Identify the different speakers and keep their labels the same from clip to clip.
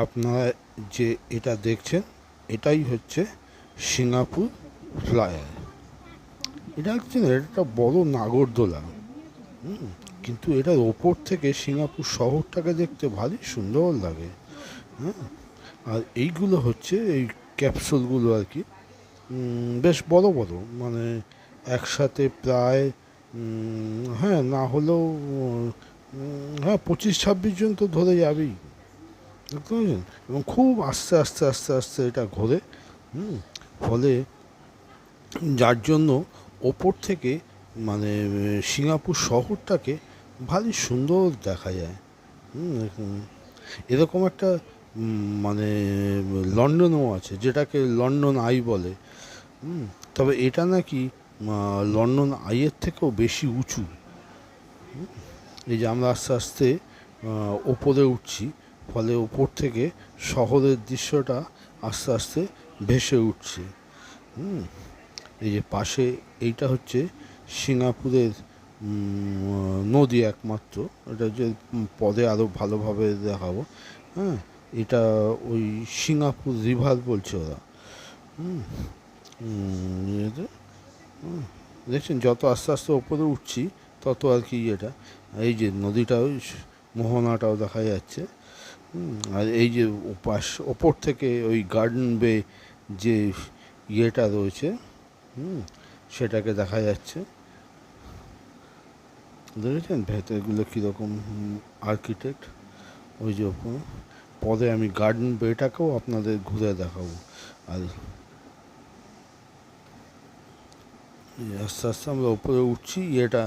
Speaker 1: আপনারা যে এটা দেখছেন এটাই হচ্ছে সিঙ্গাপুর ফ্লায়ার। এটা হচ্ছে এটা একটা বড় নাগরদোলা। কিন্তু এটার ওপর থেকে সিঙ্গাপুর শহরটাকে দেখতে ভারী সুন্দর লাগে। হ্যাঁ, আর এইগুলো হচ্ছে এই ক্যাপসুলগুলো আর কি, বেশ বড় বড়, মানে একসাথে প্রায় হ্যাঁ না হলেও হ্যাঁ 25-26 জন তো ধরে যাবেই, বুঝতে পারছেন? এবং খুব আস্তে আস্তে আস্তে আস্তে এটা ঘোরে। ফলে যার জন্য ওপর থেকে মানে সিঙ্গাপুর শহরটাকে ভারী সুন্দর দেখা যায়। এরকম একটা মানে লন্ডনও আছে, যেটাকে লন্ডন আই বলে। তবে এটা নাকি লন্ডন আইয়ের থেকেও বেশি উঁচু। এই যে আমরা আস্তে আস্তে ওপরে উঠছি, ফলে ওপর থেকে শহরের দৃশ্যটা আস্তে আস্তে ভেসে উঠছে। এই যে পাশে এইটা হচ্ছে সিঙ্গাপুরের নদী একমাত্র, এটা যে পরে আরও ভালোভাবে দেখাবো। হ্যাঁ, এটা ওই সিঙ্গাপুর রিভার বলছে ওরা। দেখছেন যত আস্তে আস্তে ওপরে উঠছি তত আর কি এটা, এই যে নদীটাও মোহনাটাও দেখা যাচ্ছে। আর এই যে পাশ ওপর থেকে ওই গার্ডেন বে যে ইয়েটা রয়েছে সেটাকে দেখা যাচ্ছে। দেখেছেন ভেতরগুলো কীরকম আর্কিটেক্ট। ওই যে পরে আমি গার্ডেন বেটাকেও আপনাদের ঘুরে দেখাবো। আর আস্তে আস্তে আমরা ওপরে উঠছি, ইয়েটা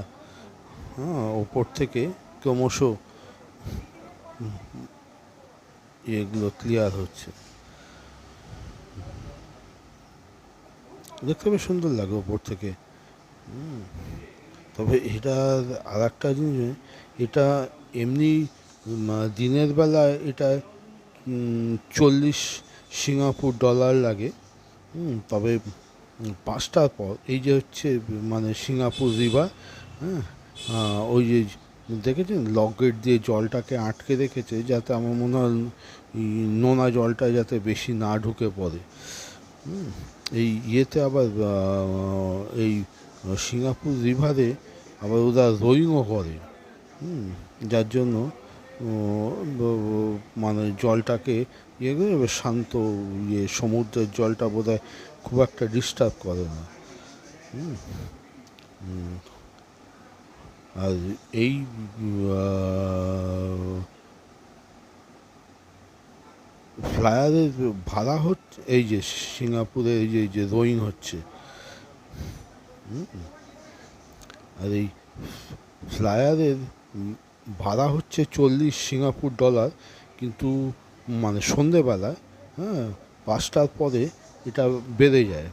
Speaker 1: হ্যাঁ ওপর থেকে ক্রমশ এগুলো ক্লিয়ার হচ্ছে, দেখতে বেশ সুন্দর লাগে ওপর থেকে। তবে এটা আর একটা জিনিস, এটা এমনি দিনের বেলা এটা 40 সিঙ্গাপুর ডলার লাগে। তবে 5টার পর এই যে হচ্ছে মানে সিঙ্গাপুর রিভার, হ্যাঁ ওই যে দেখেছেন লক গেট দিয়ে জলটাকে আটকে রেখেছে, যাতে আমার মনে হয় নোনা জলটা যাতে বেশি না ঢুকে পড়ে। এই ইয়েতে আবার এই সিঙ্গাপুর রিভারে আবার ওরা রোয়িংও করে, যার জন্য মানে জলটাকে ইয়ে করে শান্ত, ইয়ে সমুদ্রের জলটা বোধহয় খুব একটা ডিস্টার্ব করে না। আর এই ফ্লায়ারের ভাড়া হচ্ছে এই যে সিঙ্গাপুরে এই যে রোয়িং হচ্ছে, আর এই ফ্লায়ারের ভাড়া হচ্ছে 40 সিঙ্গাপুর ডলার। কিন্তু মানে সন্ধেবেলায়, হ্যাঁ 5টার পরে এটা বেড়ে যায়।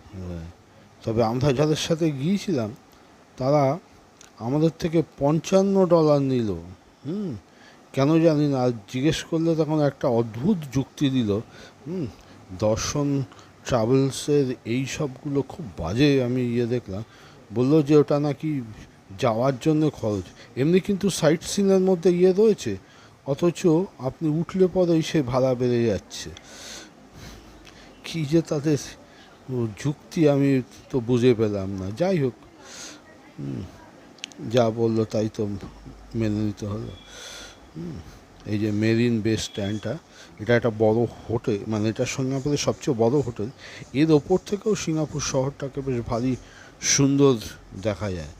Speaker 1: তবে আমরা যাদের সাথে গিয়েছিলাম তারা আমাদের থেকে $55 নিল। কেন জানি না, আর জিজ্ঞেস করলে তখন একটা অদ্ভুত যুক্তি দিল। দর্শন ট্রাভেলসের এই সবগুলো খুব বাজে, আমি দেখলাম। বললো যে ওটা নাকি যাওয়ার জন্য খরচ, এমনি কিন্তু সাইট সিনের মধ্যে রয়েছে, অথচ আপনি উঠলে পরেই সে ভাড়া বেড়ে যাচ্ছে। কী যে তাদের যুক্তি আমি তো বুঝে পেলাম না। যাই হোক, যা বললো তাই তো মেনে নিতে হলো। এই যে মেরিন বে স্ট্যান্ডটা, এটা একটা বড় হোটেল, মানে এটা সিঙ্গাপুরের সবচেয়ে বড় হোটেল। এর ওপর থেকেও সিঙ্গাপুর শহরটাকে বেশ ভারী সুন্দর দেখা যায়।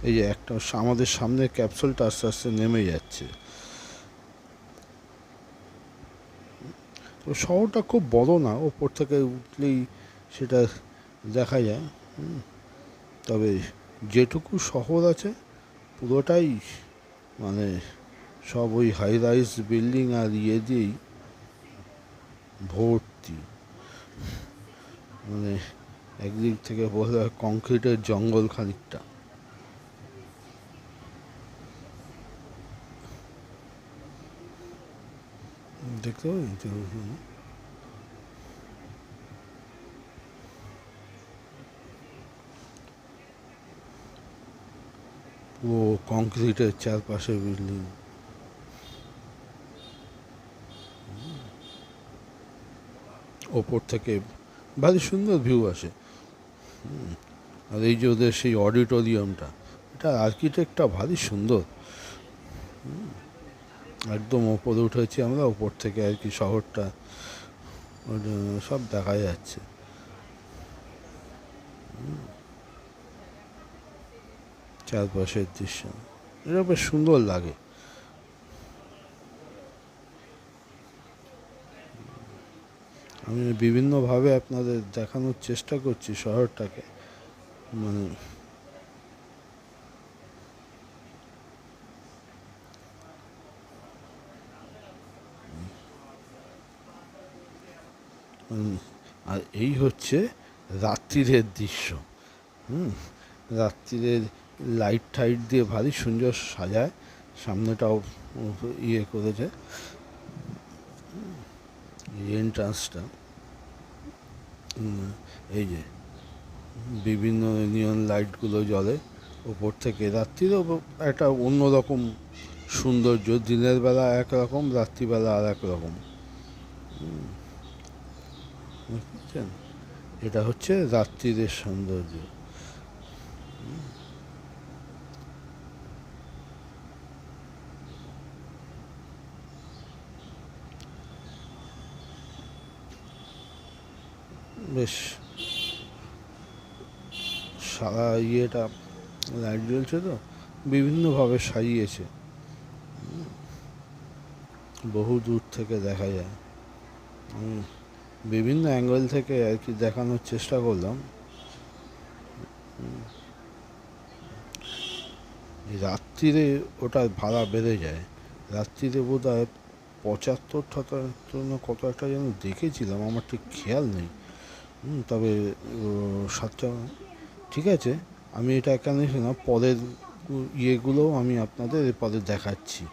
Speaker 1: এই যে একটা আমাদের সামনে ক্যাপসুলটা আস্তে আস্তে নেমে যাচ্ছে। তো শহরটা খুব বড় না, ওপর থেকে উঠলেই সেটা দেখা যায়। তবে যেটুকু শহর আছে পুরোটাই মানে সব ওই হাই রাইজ বিল্ডিং আর দিয়েই ভর্তি। মানে একদিক থেকে বলা হয় কংক্রিটের জঙ্গল খানিকটা। দেখতে পাই পুরো কংক্রিটের চারপাশে বিল্ডিং। ওপর থেকে ভারী সুন্দর ভিউ আসে। আর এই যে ওদের সেই অডিটোরিয়ামটা, এটা আর্কিটেক্টটা ভারী সুন্দর। একদম ওপরে উঠেছি আমরা, ওপর থেকে আর কি শহরটা সব দেখা যাচ্ছে। চারপাশের দৃশ্য এটা বেশ সুন্দর লাগে। আমি বিভিন্নভাবে আপনাদের দেখানোর চেষ্টা করছি শহরটাকে, মানে আর এই হচ্ছে রাত্রিরের দৃশ্য। রাত্রিরের লাইট টাইট দিয়ে ভারী সুন্দর সাজায়, সামনেটাও ইয়ে করেছে এন্ট্রান্সটা। এই যে বিভিন্ন নিয়ন লাইটগুলো জ্বলে ওপর থেকে, রাত্রিরেও একটা অন্যরকম সৌন্দর্য। দিনের বেলা একরকম, রাত্রিবেলা আর এক রকম। বুঝছেন, এটা হচ্ছে রাত্রিরের সৌন্দর্য। বেশ সারা ইয়েটা লাইট জ্বলছে তো, বিভিন্নভাবে সাজিয়েছে, বহু দূর থেকে দেখা যায়। আমি বিভিন্ন অ্যাঙ্গেল থেকে আর কি দেখানোর চেষ্টা করলাম। রাত্রিরে ওটা ভাড়া বেড়ে যায়, রাত্রিরে বোধ হয় 75 কত একটা যেন দেখেছিলাম, আমার ঠিক খেয়াল নেই। তবে 7টা, ঠিক আছে। আমি এটা এখানে না, পরের ইয়েগুলোও আমি আপনাদের পরে দেখাচ্ছি।